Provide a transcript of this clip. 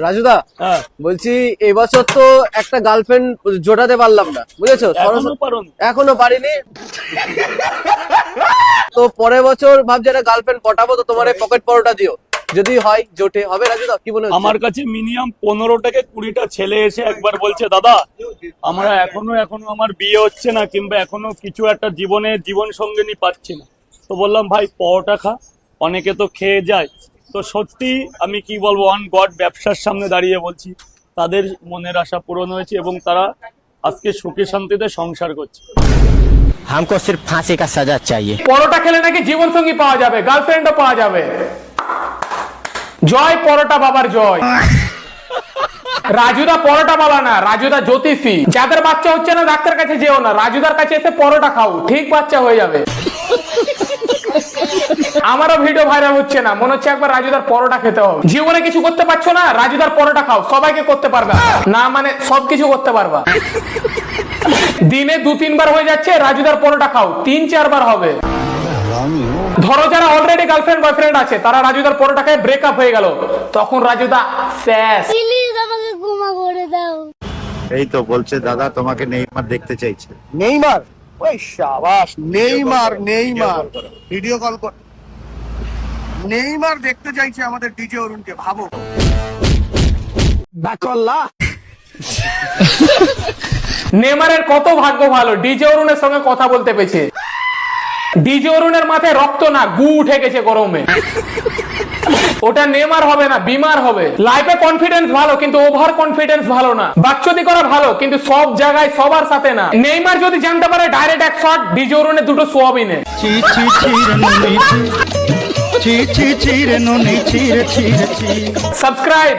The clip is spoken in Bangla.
রাজুদা, হ্যাঁ, বলছি এবছর তো একটা গার্লফ্রেন্ড জোটাতে পারলাম না, বুঝেছো? এখনো পারিনি। তো পরের বছর ভাবছি একটা গার্লফ্রেন্ড পটাবো, তো তোমার পকেট পরোটা দিও, যদি হয় জোটে। হবে রাজুদা, কি মনে হচ্ছে? আমার কাছে মিনিমাম 15 থেকে 20টা ছেলে এসে একবার বলছে, দাদা আমরা এখনো আমার বিয়ে হচ্ছে না, কিংবা এখনো কিছু একটা জীবন সঙ্গিনী পাচ্ছি না। তো বললাম ভাই পরোটা খা, অনেকে তো খেয়ে যায়। তো সত্যি আমি কি বলবো, অন গড ব্যবসার সামনে দাঁড়িয়ে বলছি, তাদের মনের আশা পূরণ হয়েছে এবং তারা আজকে সুখে শান্তিতে সংসার করছে। हमको सिर्फ फांसी का सजा चाहिए। পরোটা খেলে নাকি জীবন সঙ্গী পাওয়া যাবে, গার্লফ্রেন্ডও পাওয়া যাবে। জয় পরোটা বাবার জয়। রাজুদা পরোটা বাবা না, রাজুদা জ্যোতিষী। যাদের বাচ্চা হচ্ছে না ডাক্তার কাছে যেও না, রাজুদার কাছে এসে পরোটা খাও, ঠিক বাচ্চা হয়ে যাবে। আমারও ভিডিও ভাইরাল হচ্ছে না, মনে হচ্ছে একবার রাজুদার পরোটা খেতে হবে। জীবনে কিছু করতে পারছো না, রাজুদার পরোটা খাও, সবাইকে করতে পারবা না, মানে সবকিছু করতে পারবা। দিনে 2-3 বার হয়ে যাচ্ছে, রাজুদার পরোটা খাও, 3-4 বার হবে। ধরো যারা অলরেডি গার্লফ্রেন্ড বয়ফ্রেন্ড আছে, তারা রাজুদার পরোটা খেয়ে ব্রেকআপ হয়ে গেল, তখন রাজুদা শেষ। প্লিজ আমাকে ক্ষমা করে দাও। এই তো বলছে দাদা তোমাকে নেইমার দেখতে চাইছে। নেইমার? ওই শাবাশ, নেইমার ভিডিও কল কর। নেইমার দেখতে চাইছে আমাদের ডিজে অরুণকে, ভাবো। নেইমারের কত ভাগ্য ভালো, ডিজে অরুণের সঙ্গে কথা বলতে পেরেছে। ডিজে অরুণের মাথায় রক্ত না, গু উঠে গেছে গরমে। ওটা নেইমার হবে না, বিমার হবে। লাইফে কনফিডেন্স ভালো, কিন্তু ওভার কনফিডেন্স ভালো না। বাকচুদি করা ভালো, কিন্তু সব জায়গায় সবার সাথে না। নেইমার যদি জানতে পারে ডাইরেক্ট এক শট, ডিজে অরুণের 2টো সোয়াবিনে। সাবস্ক্রাইব।